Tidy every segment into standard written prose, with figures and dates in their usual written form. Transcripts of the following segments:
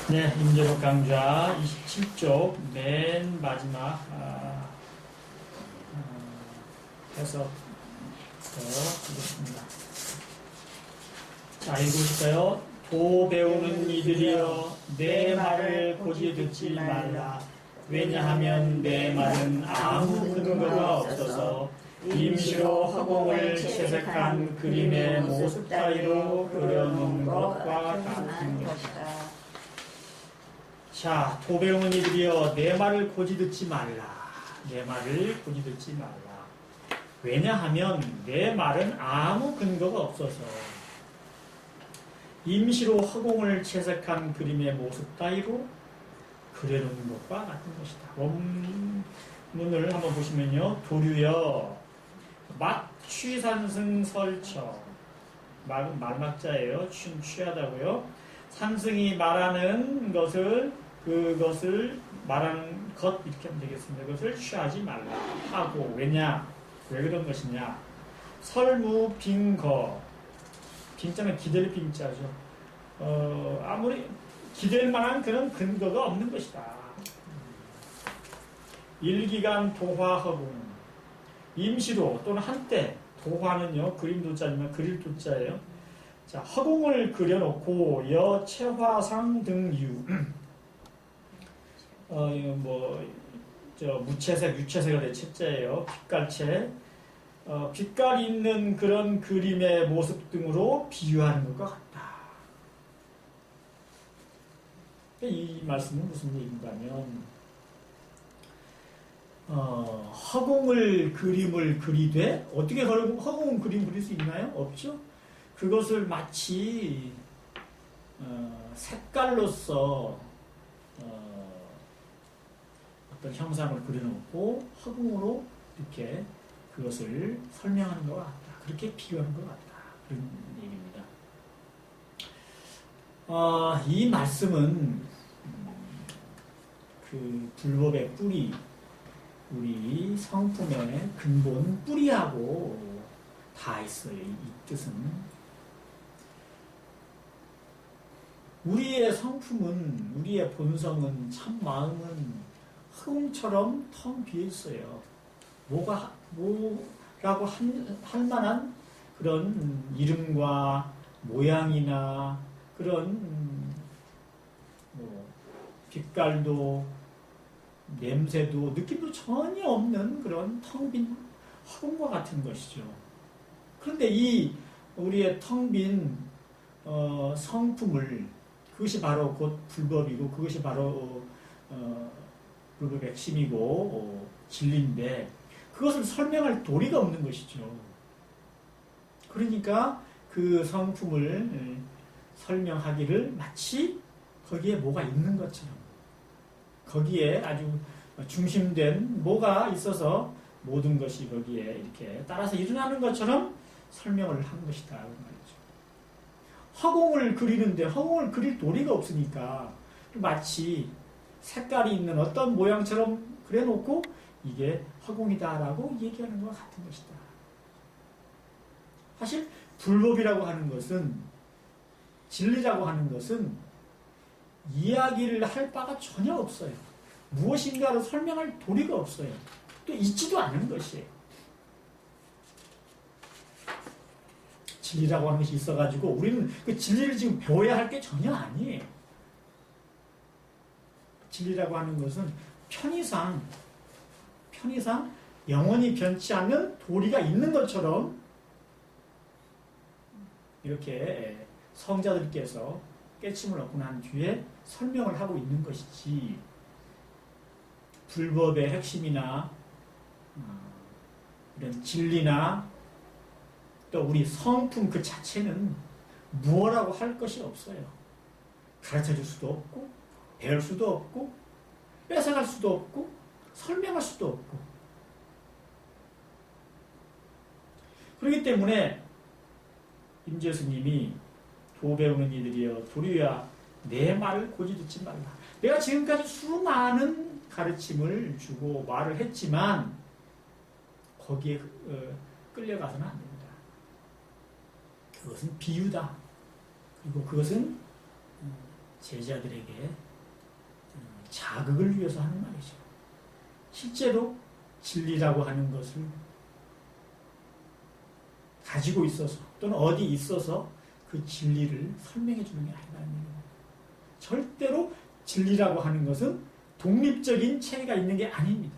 네, 임재록 강좌 27쪽 맨 마지막 해석부터 보겠습니다. 자, 읽으실까요? 도 배우는 이들이여 내 말을 고지 듣지 말라. 왜냐하면 내 말은 아무 근거가 없어서 임시로 허공을 채색한 그림의 모습 따위로 그려놓은 것과 같은 것이다. 자, 도 배우는 이들이여 내 말을 고지 듣지 말라. 내 말을 고지 듣지 말라. 왜냐하면 내 말은 아무 근거가 없어서 임시로 허공을 채색한 그림의 모습 따위로 그려놓은 것과 같은 것이다. 원문을 한번 보시면요. 도류여 막 취산승 설처 말막자예요. 취하다고요. 산승이 말하는 것을 그것을 말하는 것 이렇게 하면 되겠습니다. 그것을 취하지 말라 하고 왜냐? 왜 그런 것이냐? 설무 빙거 빙자는 기댈 빙자죠. 아무리 기댈 만한 그런 근거가 없는 것이다. 일기간 도화허공 임시로 또는 한때 도화는요 그림 도자지만 그릴 도자예요. 자, 허공을 그려놓고 여채화상 등유 무채색 유채색을 내 채자예요. 빛깔채 빛깔 있는 그런 그림의 모습 등으로 비유하는 것과 같다. 이 말씀은 무슨 얘기인가 하면 허공을 그림을 그리되 어떻게 허공은 그림 그릴 수 있나요? 없죠. 그것을 마치 색깔로서 어떤 형상을 그려놓고 허공으로 이렇게 그것을 설명하는 것 같다. 그렇게 비유하는 것 같다. 그런 얘기입니다. 이 말씀은 그 불법의 뿌리, 우리 성품의 근본 뿌리하고 다 있어요. 이 뜻은 우리의 성품은 우리의 본성은 참 마음은 허공처럼 텅 비어 있어요. 뭐라고 할 만한 그런 이름과 모양이나 그런 빛깔도 냄새도 느낌도 전혀 없는 그런 텅 빈 허공과 같은 것이죠. 그런데 이 우리의 텅 빈 성품을 그것이 바로 곧 불법이고 그것이 바로 불법의 핵심이고 진리인데 그것을 설명할 도리가 없는 것이죠. 그러니까 그 성품을 설명하기를 마치 거기에 뭐가 있는 것처럼 거기에 아주 중심된 뭐가 있어서 모든 것이 거기에 이렇게 따라서 일어나는 것처럼 설명을 한 것이다. 말이죠. 허공을 그리는데 허공을 그릴 도리가 없으니까 마치 색깔이 있는 어떤 모양처럼 그려놓고 이게 허공이다라고 얘기하는 것과 같은 것이다. 사실 불법이라고 하는 것은 진리라고 하는 것은 이야기를 할 바가 전혀 없어요. 무엇인가로 설명할 도리가 없어요. 또 있지도 않은 것이에요. 진리라고 하는 것이 있어가지고 우리는 그 진리를 지금 배워야 할 게 전혀 아니에요. 진리라고 하는 것은 편의상 영원히 변치 않는 도리가 있는 것처럼 이렇게 성자들께서 깨침을 얻고 난 뒤에 설명을 하고 있는 것이지 불법의 핵심이나 이런 진리나 또 우리 성품 그 자체는 무엇라고 할 것이 없어요. 가르쳐줄 수도 없고 배울 수도 없고 뺏어갈 수도 없고 설명할 수도 없고 그렇기 때문에 임재 스님이 도 배우는 이들이여 도리야 내 말을 고지 듣지 말라. 내가 지금까지 수많은 가르침을 주고 말을 했지만 거기에 끌려가서는 안 됩니다. 그것은 비유다. 그리고 그것은 제자들에게 자극을 위해서 하는 말이죠. 실제로 진리라고 하는 것을 가지고 있어서 또는 어디 있어서 그 진리를 설명해 주는 게 아니라는 얘기입니다. 절대로 진리라고 하는 것은 독립적인 체계가 있는 게 아닙니다.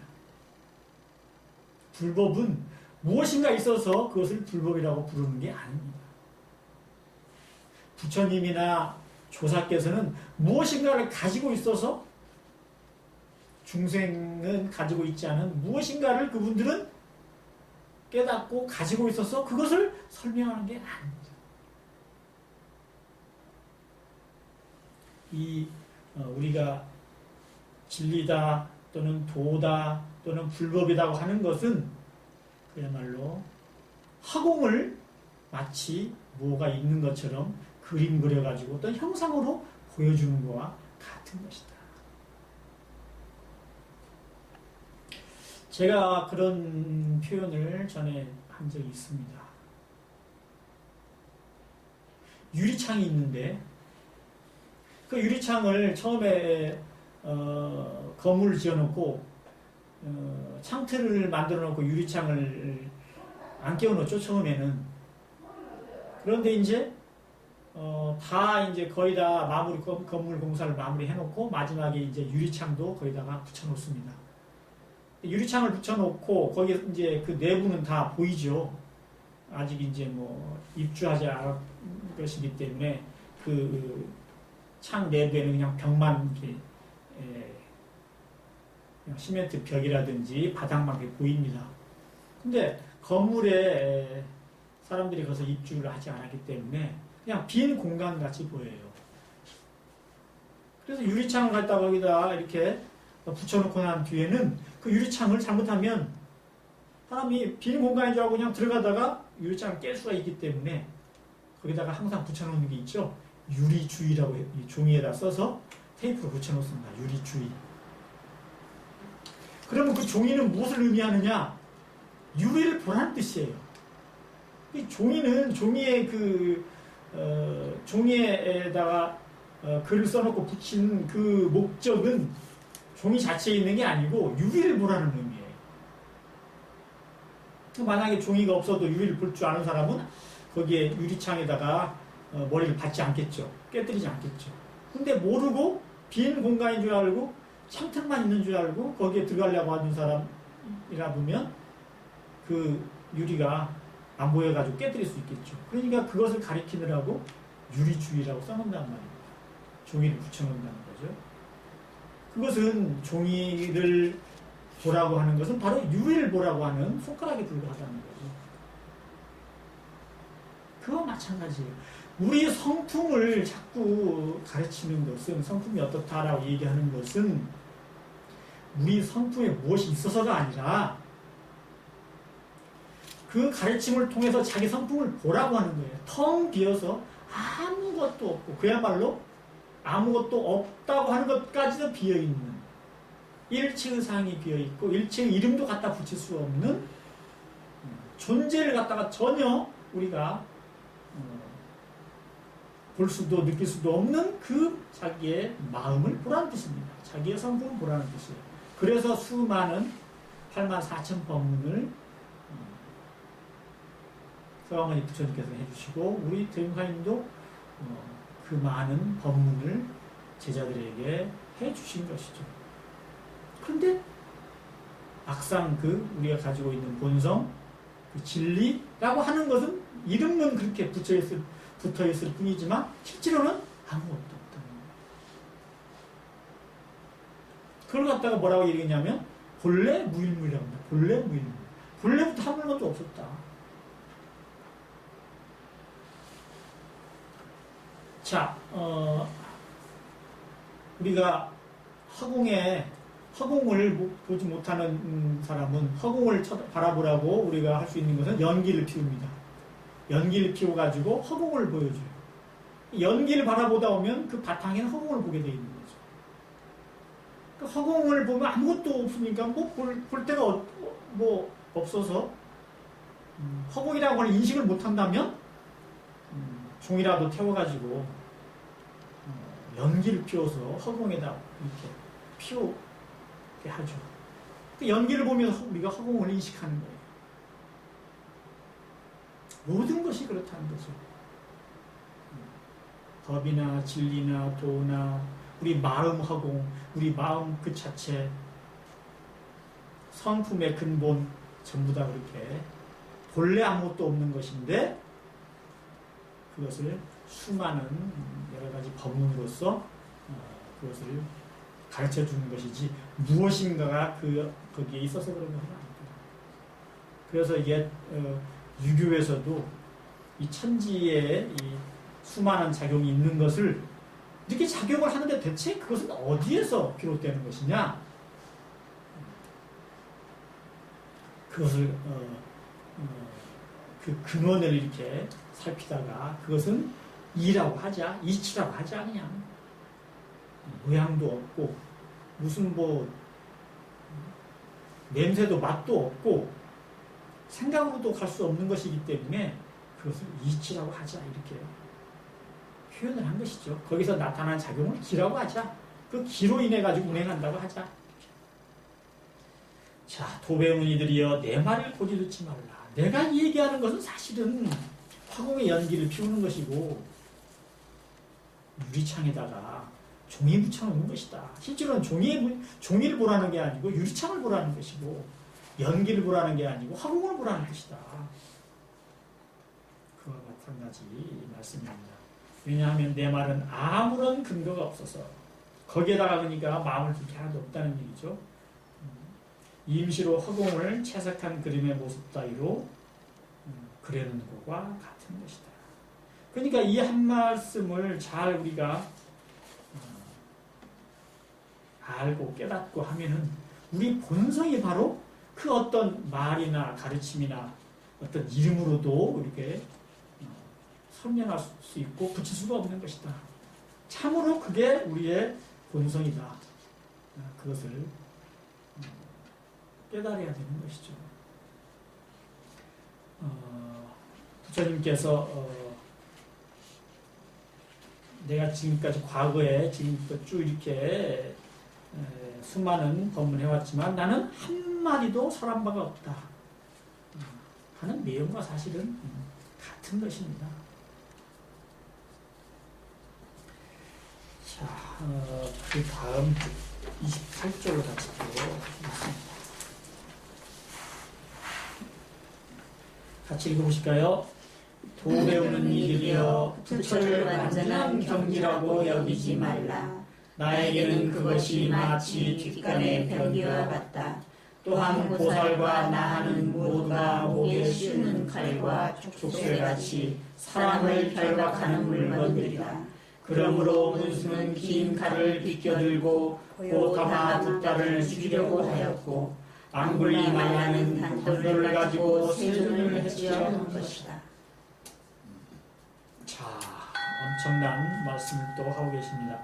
불법은 무엇인가 있어서 그것을 불법이라고 부르는 게 아닙니다. 부처님이나 조사께서는 무엇인가를 가지고 있어서 중생은 가지고 있지 않은 무엇인가를 그분들은 깨닫고 가지고 있어서 그것을 설명하는 게 아닙니다. 우리가 진리다 또는 도다 또는 불법이라고 하는 것은 그야말로 화공을 마치 뭐가 있는 것처럼 그림 그려가지고 어떤 형상으로 보여주는 것과 같은 것이다. 제가 그런 표현을 전에 한 적이 있습니다. 유리창이 있는데 그 유리창을 처음에 건물을 지어놓고 창틀을 만들어놓고 유리창을 안 끼워놓죠. 처음에는. 그런데 이제 다 이제 거의 다 건물 공사를 마무리해놓고 마지막에 이제 유리창도 거기다가 붙여놓습니다. 유리창을 붙여놓고 거기에 이제 그 내부는 다 보이죠. 아직 이제 뭐 입주하지 않은 것이기 때문에 그 창 내부에는 그냥 벽만 이렇게 그냥 시멘트 벽이라든지 바닥만 이렇게 보입니다. 근데 건물에 사람들이 거기서 입주를 하지 않았기 때문에 그냥 빈 공간 같이 보여요. 그래서 유리창을 갖다 거기다 이렇게 붙여놓고 난 뒤에는 그 유리창을 잘못하면 사람이 빈 공간인 줄 알고 그냥 들어가다가 유리창을 깰 수가 있기 때문에 거기다가 항상 붙여놓는 게 있죠. 유리주의라고 이 종이에다 써서 테이프로 붙여놓습니다. 유리주의. 그러면 그 종이는 무엇을 의미하느냐? 유리를 보라는 뜻이에요. 이 종이는 종이에 종이에다가 글을 써놓고 붙인 그 목적은 종이 자체에 있는 게 아니고 유리를 보라는 의미예요. 만약에 종이가 없어도 유리를 볼 줄 아는 사람은 거기에 유리창에다가 머리를 받지 않겠죠. 깨뜨리지 않겠죠. 근데 모르고 빈 공간인 줄 알고 창틀만 있는 줄 알고 거기에 들어가려고 하는 사람이라 보면 그 유리가 안 보여가지고 깨뜨릴 수 있겠죠. 그러니까 그것을 가리키느라고 유리주의라고 써놓는단 말입니다. 종이를 붙여놓는다는 거죠. 그것은 종이를 보라고 하는 것은 바로 유리를 보라고 하는 손가락에 불과하다는 거죠. 그와 마찬가지예요. 우리 성품을 자꾸 가르치는 것은 성품이 어떻다라고 얘기하는 것은 우리 성품에 무엇이 있어서가 아니라 그 가르침을 통해서 자기 성품을 보라고 하는 거예요. 텅 비어서 아무것도 없고 그야말로 아무것도 없다고 하는 것까지도 비어있는 일체의상이 비어있고 일체의 이름도 갖다 붙일 수 없는 존재를 갖다가 전혀 우리가 볼 수도 느낄 수도 없는 그 자기의 마음을 보라는 뜻입니다. 자기의 성품을 보라는 뜻이에요. 그래서 수많은 84,000법문을 서가모니 부처님께서 해주시고 우리 대웅사님도 그 많은 법문을 제자들에게 해주신 것이죠. 그런데 막상 우리가 가지고 있는 본성, 그 진리라고 하는 것은 이름은 그렇게 붙어있을 뿐이지만 실제로는 아무것도 없다는 거예요. 그걸 갖다가 뭐라고 얘기했냐면 본래 무일물이라고 합니다. 본래 무일물. 본래부터 아무것도 없었다. 자, 우리가 허공을 보지 못하는 사람은 허공을 바라보라고 우리가 할 수 있는 것은 연기를 피웁니다. 연기를 피워가지고 허공을 보여줘요. 연기를 바라보다 보면 그 바탕에는 허공을 보게 되어 있는 거죠. 그 허공을 보면 아무것도 없으니까 볼 데가 없어서 허공이라고 하는 인식을 못한다면 종이라도 태워가지고 연기를 피워서 허공에다 이렇게 피우게 하죠. 그 연기를 보면서 우리가 허공을 인식하는 거예요. 모든 것이 그렇다는 거죠. 법이나 진리나 도나 우리 마음 허공, 우리 마음 그 자체, 성품의 근본 전부 다 그렇게 본래 아무것도 없는 것인데 그것을 수많은 여러 가지 법문으로서 그것을 가르쳐 주는 것이지 무엇인가가 거기에 있어서 그런 것은 아닙니다. 그래서 이게 유교에서도 이 천지에 이 수많은 작용이 있는 것을 이렇게 작용을 하는데 대체 그것은 어디에서 비롯되는 것이냐? 그것을 그 근원을 이렇게 살피다가 그것은 이라고 하자, 이치라고 하자 그냥 모양도 없고 무슨 뭐 냄새도 맛도 없고 생각으로도 갈 수 없는 것이기 때문에 그것을 이치라고 하자 이렇게 표현을 한 것이죠. 거기서 나타난 작용을 기라고 하자. 그 기로 인해 가지고 운행한다고 하자. 자, 도배운 이들이여 내 말을 고지 듣지 말라. 내가 얘기하는 것은 사실은 화공의 연기를 피우는 것이고 유리창에다가 종이 묻혀놓는 것이다. 실제로는 종이를 보라는 게 아니고 유리창을 보라는 것이고 연기를 보라는 게 아니고 화공을 보라는 것이다. 그와 마찬가지 말씀입니다. 왜냐하면 내 말은 아무런 근거가 없어서 거기에다가 그러니까 마음을 둘 게 하나도 없다는 얘기죠. 임시로 허공을 채색한 그림의 모습 따위로 그려놓은 것과 같은 것이다. 그러니까 이 한 말씀을 잘 우리가 알고 깨닫고 하면은 우리 본성이 바로 그 어떤 말이나 가르침이나 어떤 이름으로도 이렇게 설명할 수 있고 붙일 수가 없는 것이다. 참으로 그게 우리의 본성이다. 그것을 깨달아야 되는 것이죠. 부처님께서 내가 지금까지 과거에 지금부터 쭉 이렇게 수많은 법문해왔지만 나는 한마디도 설한 바가 없다 하는 내용과 사실은 같은 것입니다. 자, 그 다음 28쪽을 같이 보겠습니다. 같이 읽어보실까요? 도 배우는 이들이여 부처를 완전한 경지라고 여기지 말라. 나에게는 그것이 마치 뒷간의 병기와 같다. 또한 보살과 나하는 모두가 목에 씌우는 칼과 족쇄같이 사람을 결박하는 물건들이다. 그러므로 문수는 긴 칼을 비껴들고 고타마 붓다를 죽이려고 하였고 앙굴리 말라는 단돌을 가지고 세존을 해치려는 것이다. 자, 엄청난 말씀을 또 하고 계십니다.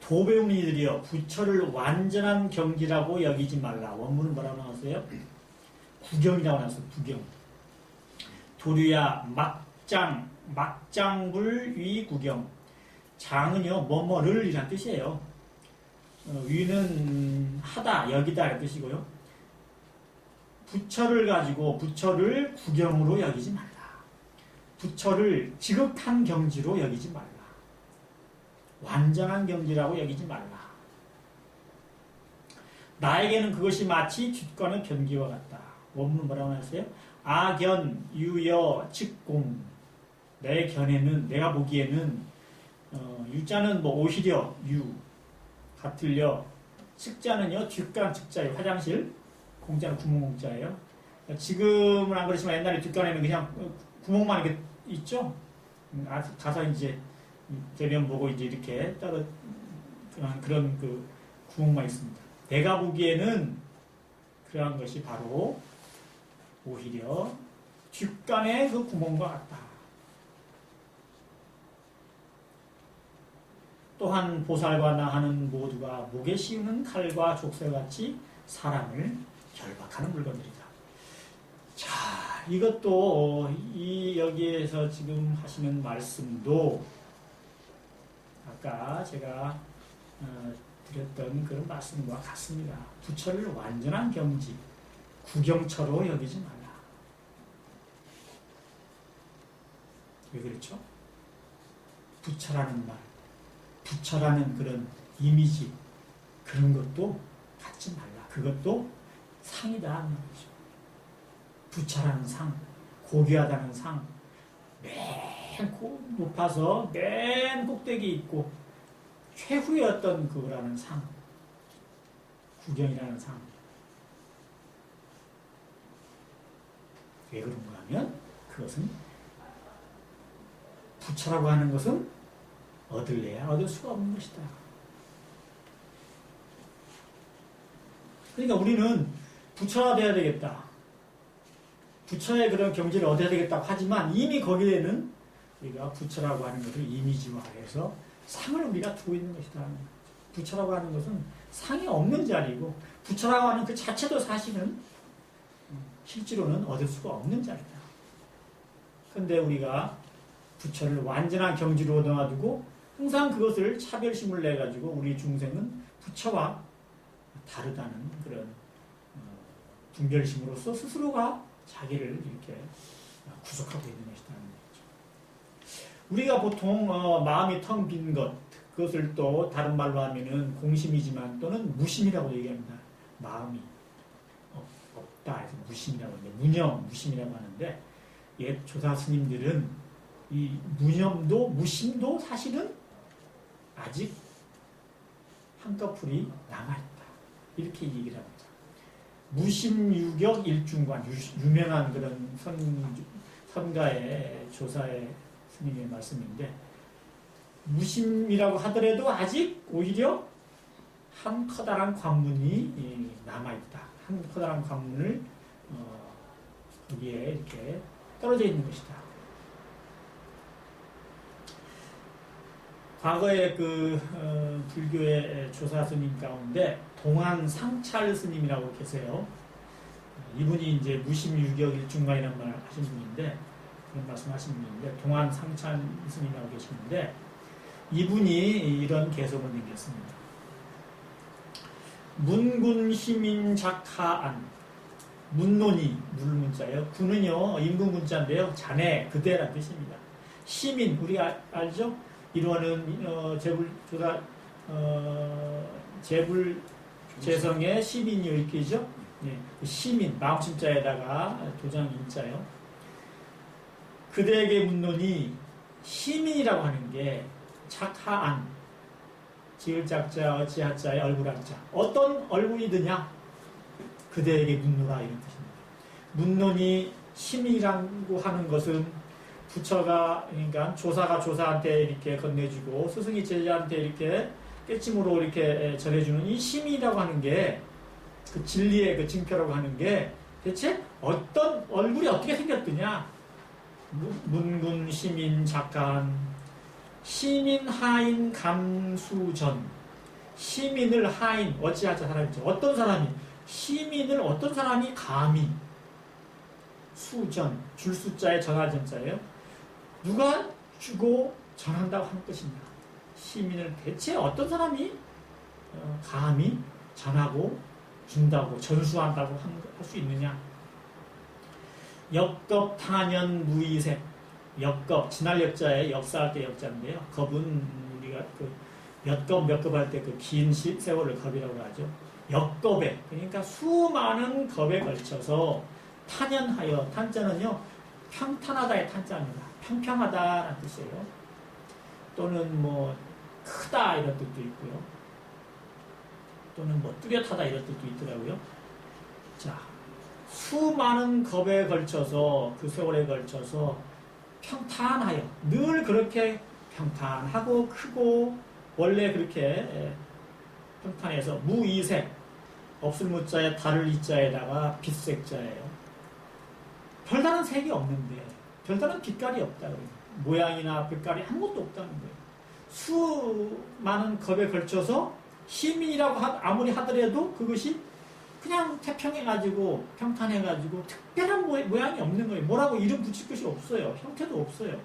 도 배운 이들이여 부처를 완전한 경지라고 여기지 말라. 원문은 뭐라고 나왔어요? 구경이라고 나왔어요. 구경. 도류야 막장불 위 구경. 장은요 뭐뭐를 이란 뜻이에요. 위는 하다 여기다 이런 뜻이고요. 부처를 가지고 부처를 구경으로 여기지 말라. 부처를 지극한 경지로 여기지 말라. 완전한 경지라고 여기지 말라. 나에게는 그것이 마치 뒷간의 변기와 같다. 원문 뭐라고 하셨어요? 아견, 유여, 측공. 내 견에는, 내가 보기에는, 유자는 뭐 오히려, 유, 같을려. 측자는요, 뒷간 측자예요. 화장실. 공자는 구멍공자예요. 지금은 안 그렇지만 옛날에 뒷간에는 그냥 구멍만 이렇게 있죠? 가서 이제 대면 보고 이제 이렇게 따로 그런 그 구멍만 있습니다. 내가 보기에는 그러한 것이 바로 오히려 뒷간의 그 구멍과 같다. 또한 보살과 나하는 모두가 목에 씌우는 칼과 족쇄같이 사람을 결박하는 물건들이다. 자, 이것도 여기에서 지금 하시는 말씀도 아까 제가 드렸던 그런 말씀과 같습니다. 부처를 완전한 경지, 구경처로 여기지 말라. 왜 그렇죠? 부처라는 말, 부처라는 그런 이미지, 그런 것도 갖지 말라. 그것도 상이다 말이죠. 부처라는 상, 고귀하다는 상, 맨 높아서 맨 꼭대기 있고 최후의 어떤 그거라는 상, 구경이라는 상. 왜 그런가 하면 그것은 부처라고 하는 것은 얻을래야 얻을 수가 없는 것이다. 그러니까 우리는 부처가 돼야 되겠다. 부처의 그런 경지를 얻어야 되겠다고 하지만 이미 거기에는 우리가 부처라고 하는 것을 이미지화해서 상을 우리가 두고 있는 것이다. 부처라고 하는 것은 상이 없는 자리고 부처라고 하는 그 자체도 사실은 실제로는 얻을 수가 없는 자리다. 그런데 우리가 부처를 완전한 경지로 넣어두고 항상 그것을 차별심을 내가지고 우리 중생은 부처와 다르다는 그런 분별심으로써 스스로가 자기를 이렇게 구속하고 있는 것이라는 거죠. 우리가 보통 마음이 텅 빈 것, 그것을 또 다른 말로 하면은 공심이지만 또는 무심이라고 얘기합니다. 마음이 없다 해서 무심이라고 하는데 무념, 무심이라고 하는데 옛 조사 스님들은 이 무념도 무심도 사실은 아직 한꺼풀이 남아있다. 이렇게 얘기를 합니다. 무심유격 일중관, 유명한 그런 선가의 조사의 스님의 말씀인데 무심이라고 하더라도 아직 오히려 한 커다란 관문이 남아있다. 한 커다란 관문을 거기에 이렇게 떨어져 있는 것이다. 과거에 불교의 조사 스님 가운데 동안 상찰 스님이라고 계세요. 이분이 이제 무심유격 일중관이라는 말을 하신 분인데, 그런 말씀 하신 분인데, 동안 상찰 스님이라고 계시는데, 이분이 이런 개성을 남겼습니다. 문군 시민 작하안. 문론이 물문자예요. 군은요, 임금 문자인데요. 자네, 그대란 뜻입니다. 시민, 우리가 알죠? 이루어는 재불재성의 시민이요 이렇게죠. 네. 시민 마음심자에다가 도장 인자요. 그대에게 묻노니 시민이라고 하는 게 작하안 지을작자 어찌하자의 얼굴한자 어떤 얼굴이드냐 그대에게 묻노라 이런 뜻입니다. 묻노니 시민이라고 하는 것은 부처가, 그러니까 조사가 조사한테 이렇게 건네주고 스승이 제자한테 이렇게 깨침으로 이렇게 전해주는 이 심이라고 하는 게 그 진리의 그 징표라고 하는 게 대체 어떤 얼굴이 어떻게 생겼느냐? 문군 시민 작간 시민 하인 감수전 시민을 하인 어찌하자 사람이죠. 어떤 사람이 시민을 어떤 사람이 감히 수전 줄 숫자에 전할 전자예요. 누가 주고 전한다고 하는 것입니다. 시민을 대체 어떤 사람이 감히 전하고 준다고 전수한다고 할 수 있느냐? 역겁 탄연 무이색 역겁 지날 역자에 역사할 때 역자인데요. 겁은 우리가 몇겁 몇겁 할 때 그 긴 세월을 겁이라고 하죠. 역겁에 그러니까 수많은 겁에 걸쳐서 탄연하여 탄자는요 평탄하다의 탄자입니다. 평평하다라는 뜻이에요. 또는 뭐 크다 이런 뜻도 있고요. 또는 뭐 뚜렷하다 이런 뜻도 있더라고요. 자, 수많은 겁에 걸쳐서 그 세월에 걸쳐서 평탄하여 늘 그렇게 평탄하고 크고 원래 그렇게 평탄해서 무이색 없을 무자에 달을 이자에다가 빛색자예요. 별다른 색이 없는데 별다른 빛깔이 없다. 모양이나 빛깔이 아무것도 없다는 거예요. 수많은 겁에 걸쳐서 시민이라고 아무리 하더라도 그것이 그냥 태평해가지고 평탄해가지고 특별한 모양이 없는 거예요. 뭐라고 이름 붙일 것이 없어요. 형태도 없어요.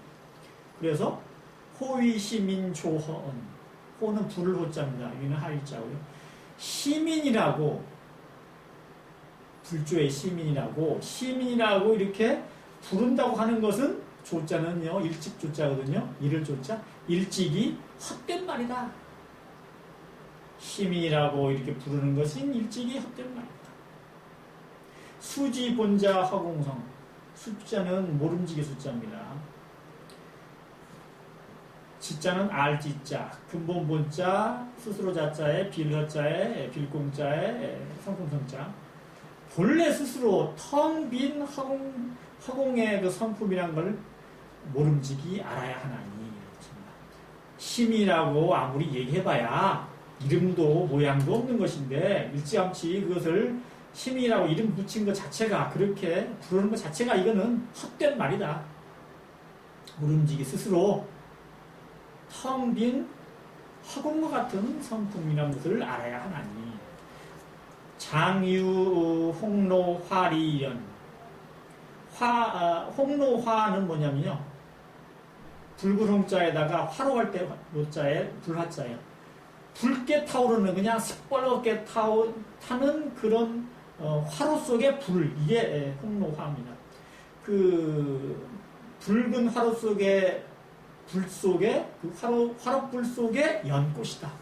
그래서 호위시민조허언, 호는 불을 호자입니다. 위는 하일자고요. 시민이라고, 불조의 시민이라고 이렇게 부른다고 하는 것은 조자는요 일찍 조자거든요. 일을 조자, 일찍이 헛된 말이다. 시민이라고 이렇게 부르는 것은 일찍이 헛된 말이다. 수지 본자 허공성, 숫자는 모름지기 숫자입니다. 지자는 알지자, 근본 본자, 스스로 자자에 빌허자에 빌공자에 성품성자. 본래 스스로 텅 빈 허공의 그 성품이란 걸 모름지기 알아야 하나니. 심이라고 아무리 얘기해봐야 이름도 모양도 없는 것인데 일찌감치 그것을 심이라고 이름 붙인 것 자체가, 그렇게 부르는 것 자체가 이거는 헛된 말이다. 모름지기 스스로 텅 빈 허공과 같은 성품이라는 것을 알아야 하나니. 장유 홍로 화리연. 홍로화는 뭐냐면요, 붉은 홍자에다가 화로할 때 노자에 불화자예요. 붉게 타오르는, 그냥 시뻘겋게 타는 그런 화로 속의 불, 이게 홍로화입니다. 그 붉은 화로 속의 불 속에, 그 화로불 속에 연꽃이다.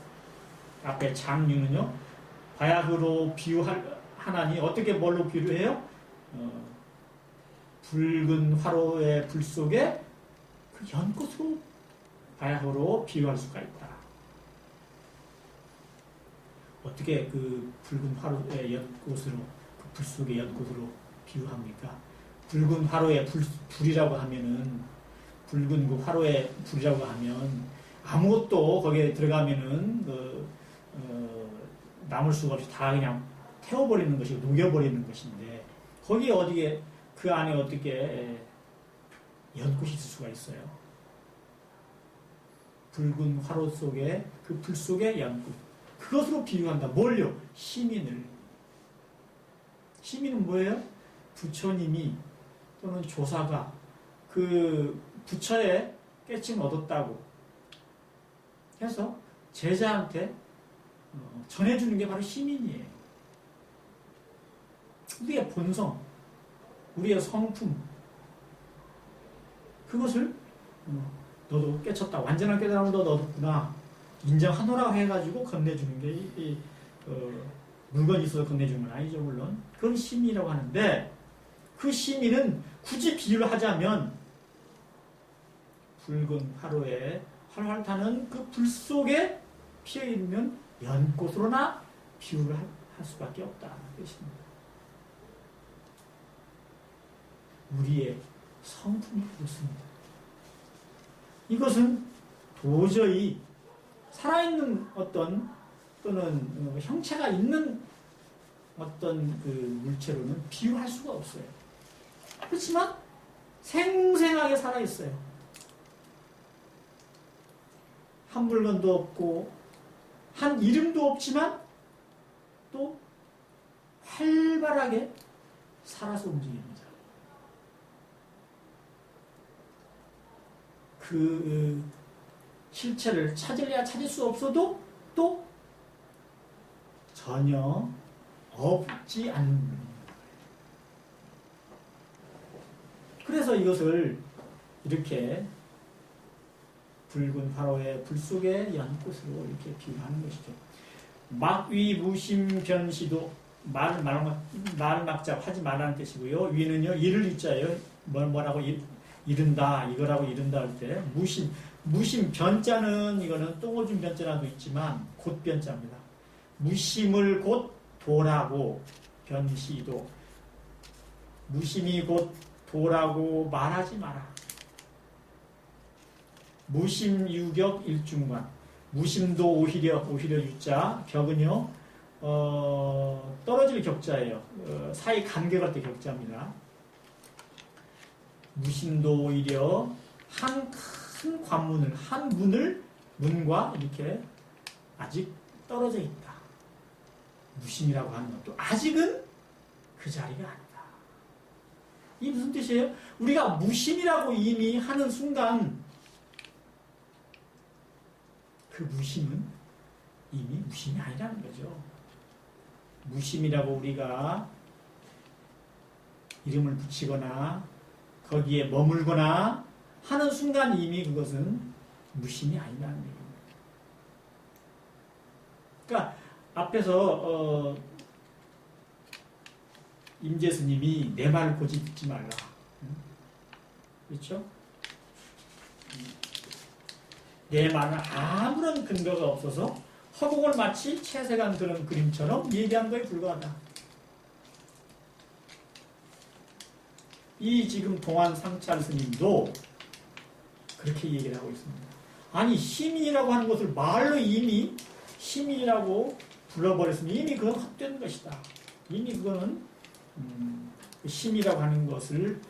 앞에 장유는요, 바야흐로 비유하나니 어떻게 뭘로 비유해요? 붉은 화로의 불 속에 그 연꽃으로 바야흐로 비유할 수가 있다. 어떻게 그 붉은 화로의 연꽃으로, 그 불 속의 연꽃으로 비유합니까? 붉은 화로의 불이라고 하면은, 붉은 그 화로의 불이라고 하면 아무것도 거기에 들어가면은 남을 수가 없이 다 그냥 태워버리는 것이고 녹여버리는 것인데, 거기에 어디에, 그 안에 어떻게 연꽃이 있을 수가 있어요? 붉은 화로 속에, 그 불 속에 연꽃. 그것으로 비유한다. 뭘요? 시민을. 시민은 뭐예요? 부처님이 또는 조사가 그 부처에 깨침 얻었다고 해서 제자한테 전해주는 게 바로 시민이에요. 우리의 본성, 우리의 성품, 그것을 너도 깨쳤다, 완전한 깨달음을 너도 얻었구나, 인정하노라고 해가지고 건네주는 게 물건이 있어서 건네주는 건 아니죠. 물론 그건 시민이라고 하는데, 그 시민은 굳이 비유를 하자면 붉은 화로에 활활 타는 그 불 속에 피어있는 연꽃으로나 비유를 할 수밖에 없다. 뜻입니다. 우리의 성품이 그렇습니다. 이것은 도저히 살아있는 어떤, 또는 형체가 있는 어떤 그 물체로는 비유할 수가 없어요. 그렇지만 생생하게 살아있어요. 한 물건도 없고 한 이름도 없지만 또 활발하게 살아서 움직입니다. 그 실체를 찾으려야 찾을 수 없어도 또 전혀 없지 않는 물건입니다. 그래서 이것을 이렇게 붉은 화로의 불 속의 연꽃으로 이렇게 비유하는 것이죠. 막위 무심 변시도, 말을 막자 하지 말라는 뜻이고요. 위는요, 이를 이자예요. 뭐라고 이른다, 이거라고 이른다 할 때 무심 변자는, 이거는 똥오줌 변자라도 있지만 곧 변자입니다. 무심을 곧 도라고, 변시도, 무심이 곧 도라고 말하지 마라. 무심유격 일중관. 무심도 오히려 유자, 격은요 떨어질 격자예요. 사이 간격할 때 격자입니다. 무심도 오히려 한 큰 관문을, 한 문을 문과 이렇게 아직 떨어져 있다. 무심이라고 하는 것도 아직은 그 자리가 아니다. 이게 무슨 뜻이에요? 우리가 무심이라고 이미 하는 순간 그 무심은 이미 무심이 아니라는 거죠. 무심이라고 우리가 이름을 붙이거나 거기에 머물거나 하는 순간 이미 그것은 무심이 아니라는 얘기입니다. 그러니까 앞에서 임재스님이 내 말을 고집 듣지 말라. 그렇죠? 내 말은 아무런 근거가 없어서 허공을 마치 채색한 그런 그림처럼 얘기한 거에 불과하다. 이 지금 동안 상찰 스님도 그렇게 얘기를 하고 있습니다. 아니 시민이라고 하는 것을 말로 이미 시민이라고 불러버렸으면 이미 그건 헛된 것이다. 이미 그거는 심이라고 하는 것을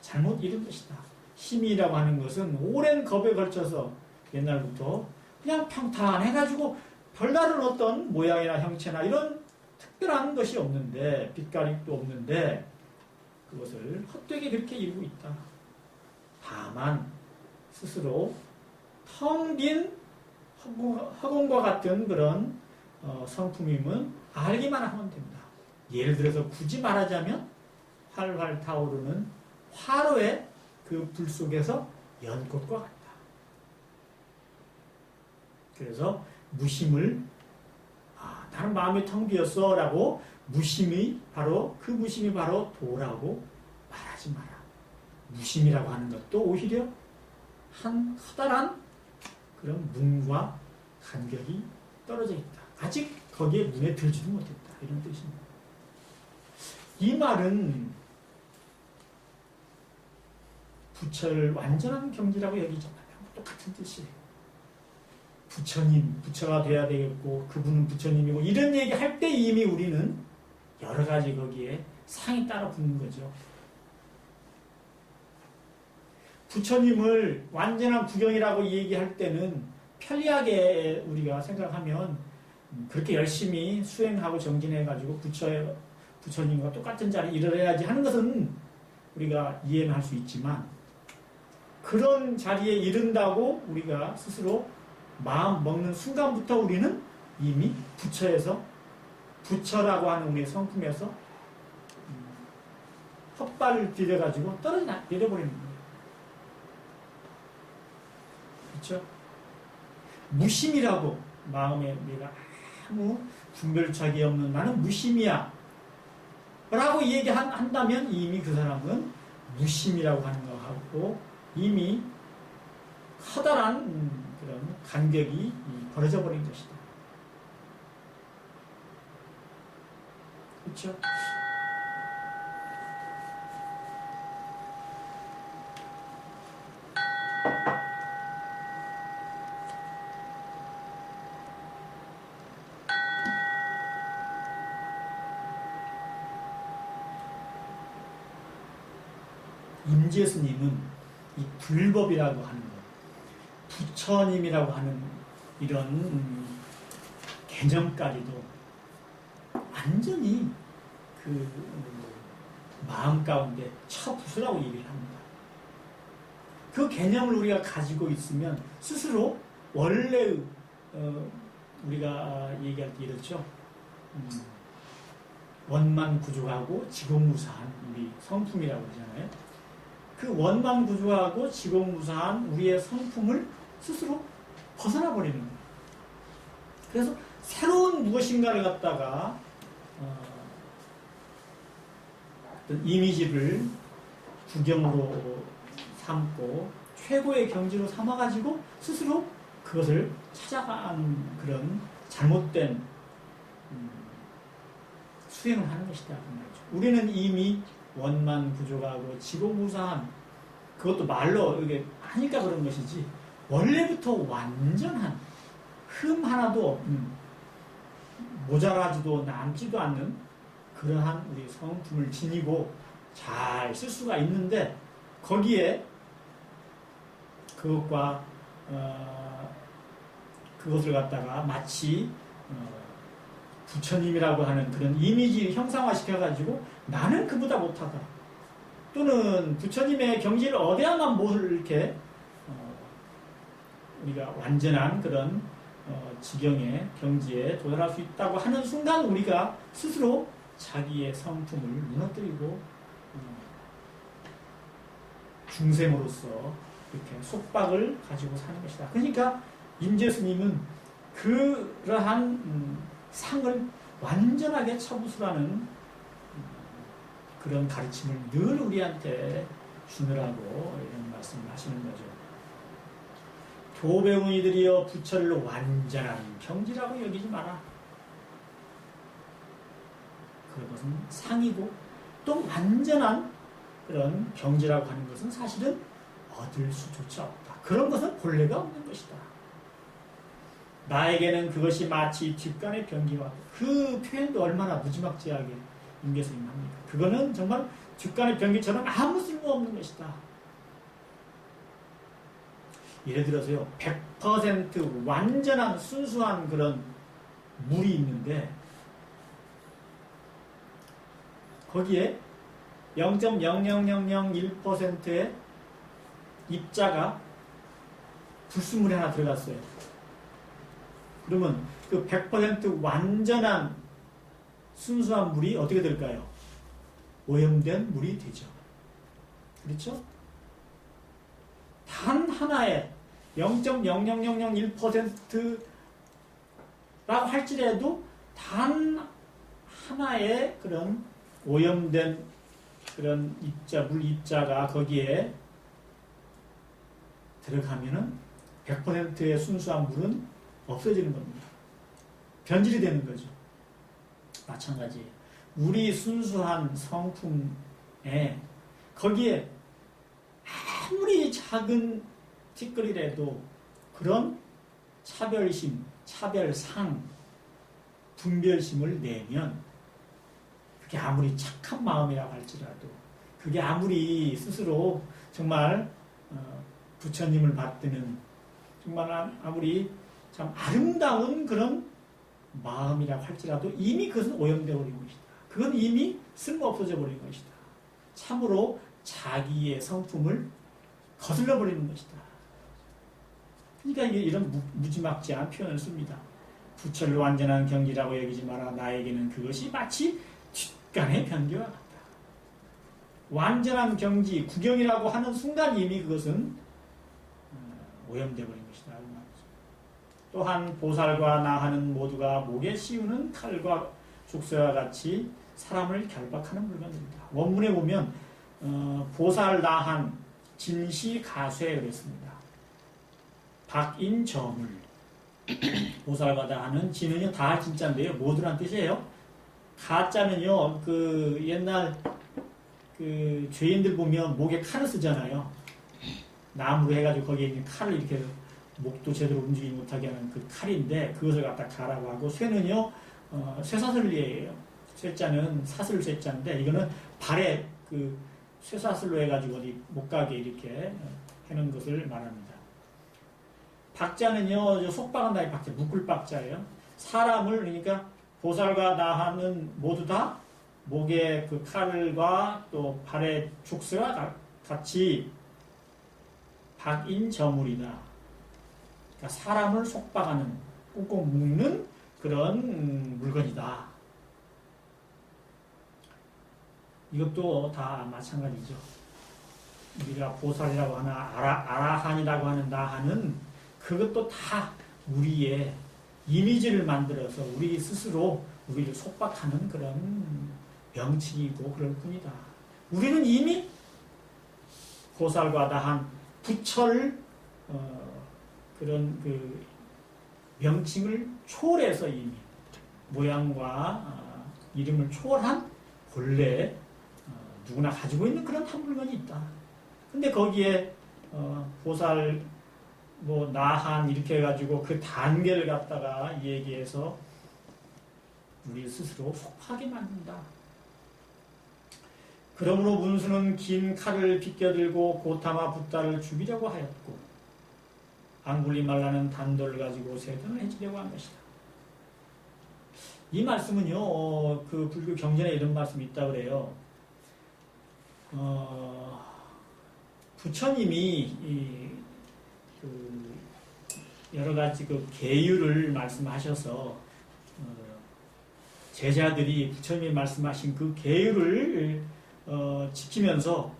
잘못 이룬 것이다. 심이라고 하는 것은 오랜 겁에 걸쳐서 옛날부터 그냥 평탄해가지고 별다른 어떤 모양이나 형체나 이런 특별한 것이 없는데 빛깔도 없는데 그것을 헛되게 그렇게 이루고 있다. 다만 스스로 텅 빈 허공과 같은 그런 성품임은 알기만 하면 됩니다. 예를 들어서 굳이 말하자면 활활 타오르는 화로의 그 불 속에서 연꽃과 같다. 그래서 무심을 나는 마음이 텅 비었어 라고 무심이 바로 도라고 말하지 마라. 무심이라고 하는 것도 오히려 한 커다란 그런 문과 간격이 떨어져 있다. 아직 거기에 문에 들지도 못했다. 이런 뜻입니다. 이 말은 부처를 완전한 경지라고 여기지 않아요. 똑같은 뜻이에요. 부처님, 부처가 돼야 되겠고 그분은 부처님이고 이런 얘기 할 때 이미 우리는 여러 가지 거기에 상이 따라 붙는 거죠. 부처님을 완전한 구경이라고 얘기할 때는 편리하게 우리가 생각하면 그렇게 열심히 수행하고 정진해가지고 부처님과 똑같은 자리에 이르러야지 하는 것은 우리가 이해는 할 수 있지만 그런 자리에 이른다고 우리가 스스로 마음 먹는 순간부터 우리는 이미 부처라고 하는 우리의 성품에서 헛발을 디뎌가지고 내려버리는 거예요. 그렇죠? 무심이라고 마음에 내가 아무 분별착이 없는 나는 무심이야 라고 얘기한다면 이미 그 사람은 무심이라고 하는 것하고 이미 커다란 그런 간격이 벌어져 버린 것이다. 그렇죠? 임재스님은 이 불법이라고 하는 것, 부처님이라고 하는 이런 개념까지도 완전히 그 마음 가운데 쳐부수라고 얘기를 합니다. 그 개념을 우리가 가지고 있으면 스스로 원래의 우리가 얘기할 때 이렇죠. 원만구조하고 지공무사한 우리 성품이라고 하잖아요. 그 원만구조하고 지공무사한 우리의 성품을 스스로 벗어나 버리는 거예요. 그래서 새로운 무엇인가를 갖다가 어떤 이미지를 구경으로 삼고 최고의 경지로 삼아가지고 스스로 그것을 찾아가는 그런 잘못된 수행을 하는 것이다. 우리는 이미 원만구조하고 지공무사한 그것도 말로 이게 하니까 그런 것이지 원래부터 완전한 흠 하나도 없는 모자라지도 남지도 않는 그러한 우리 성품을 지니고 잘 쓸 수가 있는데 거기에 그것과 그것을 갖다가 마치 부처님이라고 하는 그런 이미지 형상화시켜가지고 나는 그보다 못하다. 또는 부처님의 경지를 얻어야만 뭘 이렇게 우리가 완전한 그런 지경의 경지에 도달할 수 있다고 하는 순간 우리가 스스로 자기의 성품을 무너뜨리고 중생으로서 이렇게 속박을 가지고 사는 것이다. 그러니까 임재스님은 그러한 상을 완전하게 처부수라는 그런 가르침을 늘 우리한테 주느라고 이런 말씀을 하시는 거죠. 교배운이들이여 부처를 완전한 경지라고 여기지 마라. 그것은 상이고 또 완전한 그런 경지라고 하는 것은 사실은 얻을 수조차 없다. 그런 것은 본래가 없는 것이다. 나에게는 그것이 마치 뒷간의 변기와 그 표현도 얼마나 무지막지하게 임계스님 합니까? 그거는 정말 뒷간의 변기처럼 아무 쓸모없는 것이다. 예를 들어서요, 100% 완전한 순수한 그런 물이 있는데 거기에 0.00001%의 입자가 불순물에 하나 들어갔어요. 그러면 그 100% 완전한 순수한 물이 어떻게 될까요? 오염된 물이 되죠. 그렇죠? 단 하나의 0.00001%라고 할지라도 단 하나의 그런 오염된 그런 입자, 물 입자가 거기에 들어가면은 100%의 순수한 물은 없어지는 겁니다. 변질이 되는 거죠. 마찬가지예요. 우리 순수한 성품에 거기에 아무리 작은 티끌이라도 그런 차별심, 차별상, 분별심을 내면 그게 아무리 착한 마음이라고 할지라도 그게 아무리 스스로 정말 부처님을 받드는 정말 아무리 참 아름다운 그런 마음이라고 할지라도 이미 그것은 오염되어 버린 것이다. 그건 이미 쓸모없어져 버린 것이다. 참으로 자기의 성품을 거슬러 버리는 것이다. 그러니까 이런 무지막지한 표현을 씁니다. 부처를 완전한 경지라고 여기지 마라. 나에게는 그것이 마치 뒷간의 변기와 같다. 완전한 경지, 구경이라고 하는 순간 이미 그것은 오염되어 버린 것이다. 또한 보살과 나하는 모두가 목에 씌우는 칼과 족쇄와 같이 사람을 결박하는 물건입니다. 원문에 보면 보살 나한 진시 가쇠 그랬습니다. 박인저물 보살과 나하는 진은요 다 진짜인데요 모두란 뜻이에요. 가짜는요 그 옛날 그 죄인들 보면 목에 칼을 쓰잖아요. 나무로 해가지고 거기에 있는 칼을 이렇게 목도 제대로 움직이지 못하게 하는 그 칼인데 그것을 갖다 가라고 하고 쇠는요 쇠사슬리예요. 쇠자는 사슬 쇠자인데 이거는 발에 그 쇠사슬로 해가지고 어디 못 가게 이렇게 해놓은 것을 말합니다. 박자는요 속박한다 이 박자 묶을 박자예요. 사람을 그러니까 보살과 나하는 모두 다 목에 그 칼과 또 발의 족쇄와 같이 박인저물이다. 그러니까 사람을 속박하는 꽁꽁 묶는 그런 물건이다. 이것도 다 마찬가지죠. 우리가 보살이라고 하나 아라한이라고 하는 나하는 그것도 다 우리의 이미지를 만들어서 우리 스스로 우리를 속박하는 그런 명칭이고 그럴 뿐이다. 우리는 이미 보살과 나한 부처를 그런 그 명칭을 초월해서 이미 모양과 이름을 초월한 본래 누구나 가지고 있는 그런 한 물건이 있다. 근데 거기에 보살 뭐 나한 이렇게 해가지고 그 단계를 갖다가 얘기해서 우리 스스로 속하게 만든다. 그러므로 문수는 긴 칼을 비껴들고 고타마 붓다를 죽이려고 하였고 앙굴리말라는 단돌을 가지고 세상을 해치려고 한 것이다. 이 말씀은요, 그 불교 경전에 이런 말씀이 있다고 그래요. 부처님이 그 여러 가지 그 계율을 말씀하셔서 제자들이 부처님이 말씀하신 그 계율을 지키면서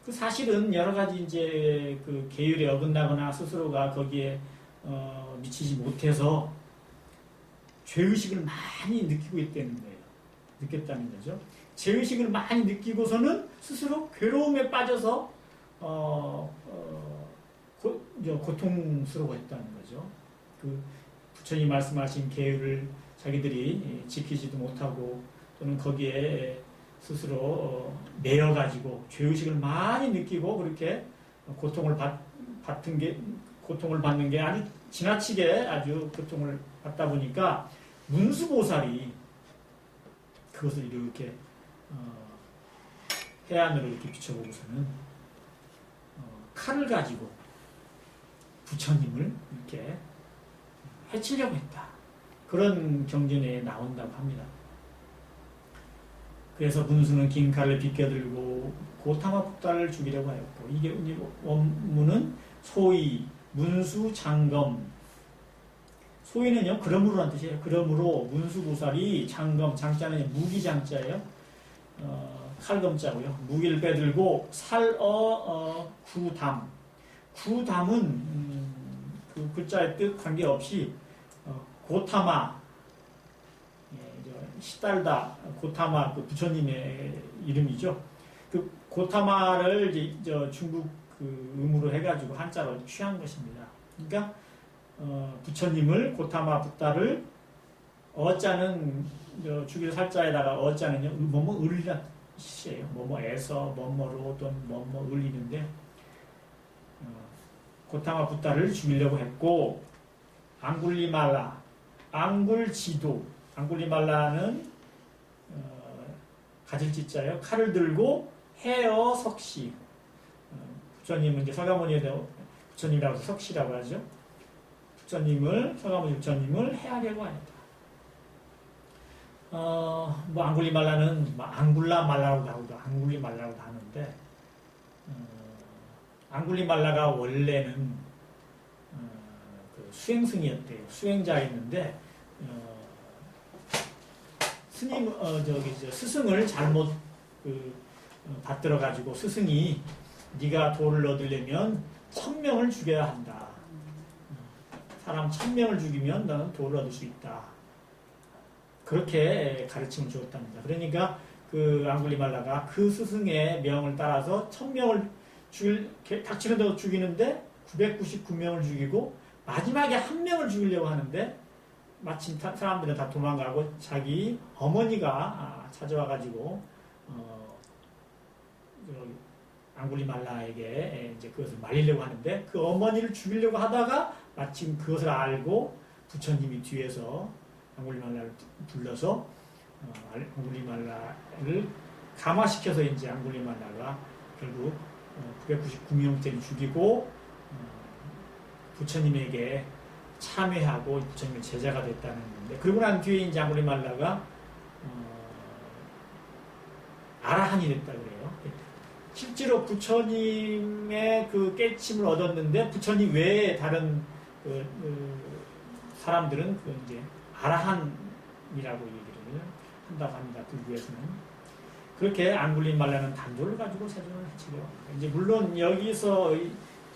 그 사실은 여러 가지 이제 그 계율에 어긋나거나 스스로가 거기에 미치지 못해서 죄의식을 많이 느끼고 있다는 거예요. 느꼈다는 거죠. 죄의식을 많이 느끼고서는 스스로 괴로움에 빠져서 고통스러워했다는 거죠. 그 부처님 말씀하신 계율을 자기들이 지키지도 못하고 또는 거기에 스스로 매여가지고 죄의식을 많이 느끼고 그렇게 고통을 받는 게 아주 지나치게 아주 고통을 받다 보니까 문수보살이 그것을 이렇게 해안으로 이렇게 비춰보고서는 칼을 가지고 부처님을 이렇게 해치려고 했다. 그런 경전에 나온다고 합니다. 그래서 문수는 긴 칼을 비껴들고 고타마 북달을 죽이려고 하였고, 이게 원문은 소위 문수 장검, 소위는요 그러므로란 뜻이에요. 그러므로 문수보살이 장검, 장자는 무기장자예요. 칼검자고요. 무기를 빼들고 살어 구담, 구담은 그 글자의 뜻 관계없이 고타마, 시달다, 고타마, 그 부처님의 이름이죠. 그 고타마를 이제 중국 그 음으로 해가지고 한자로 취한 것입니다. 그러니까 부처님을 고타마 붓다를 어자는 주길 살자에다가 어자는요 뭐뭐 을이란 뜻이에요. 뭐뭐에서 뭐뭐로 또는 뭐뭐 을리는데 고타마 붓다를 죽이려고 했고, 앙굴리말라, 앙굴지도, 앙굴리말라는 가질지자예요. 칼을 들고 헤어 석시, 부처님은 이제 서가모니에 부처님이라고 해서 석시라고 하죠. 서가모니 부처님을 해하려고 하였다. 앙굴리말라는 앙굴라말라라고 하고도 앙굴리말라라고 하는데, 앙굴리말라가 원래는 그 수행승이었대요. 수행자였는데 스님 스승을 잘못 받들어 가지고 스승이 네가 도를 얻으려면 1000명을 죽여야 한다. 사람 1000명을 죽이면 너는 도를 얻을 수 있다. 그렇게 가르침을 주었답니다. 그러니까 그 앙굴리말라가 그 스승의 명을 따라서 1000명을 닥치는 대로 죽이는데 999명을 죽이고 마지막에 1명을 죽이려고 하는데 마침 사람들은 다 도망가고 자기 어머니가 찾아와가지고 앙굴리말라에게 이제 그것을 말리려고 하는데 그 어머니를 죽이려고 하다가 마침 그것을 알고 부처님이 뒤에서 앙굴리말라를 불러서 앙굴리말라를 감화시켜서 이제 앙굴리말라가 결국 999명째를 죽이고 부처님에게 참회하고 부처님의 제자가 됐다는 건데, 그러고 난 뒤에 이제 앙굴리말라가 아라한이 됐다 그래요. 실제로 부처님의 그 깨침을 얻었는데 부처님 외에 다른 사람들은 그 이제 아라한이라고 얘기를 한다고 합니다. 불교에서는. 그렇게 앙굴리말라는 단도를 가지고 세상을 해치려. 이제 물론 여기서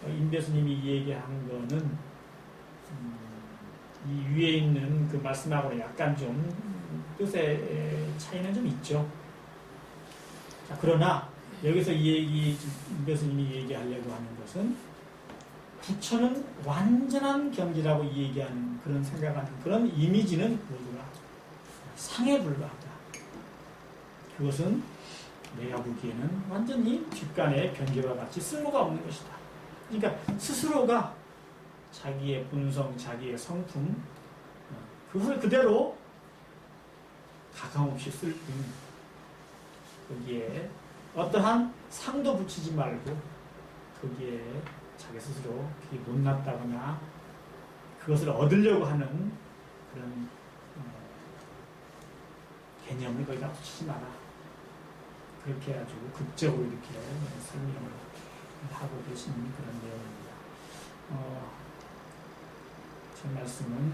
임배스님이 얘기한 거는 이 위에 있는 그 말씀하고는 약간 좀 뜻의 차이는 좀 있죠. 자, 그러나 여기서 이 얘기, 임배스님이 얘기하려고 하는 것은 부처는 완전한 경지라고 얘기하는 그런 생각하는 그런 이미지는 모두가 상에 불과하다. 그것은 내가 보기에는 완전히 뒷간의 변개와 같이 쓸모가 없는 것이다. 그러니까 스스로가 자기의 본성, 자기의 성품, 그것을 그대로 가감없이 쓸 뿐, 거기에 어떠한 상도 붙이지 말고 거기에 자기 스스로 그게 못났다거나 그것을 얻으려고 하는 그런 개념을 거기다 붙이지 마라. 그렇게 아주 극적으로 이렇게 설명을 하고 계신 그런 내용입니다. 제 말씀은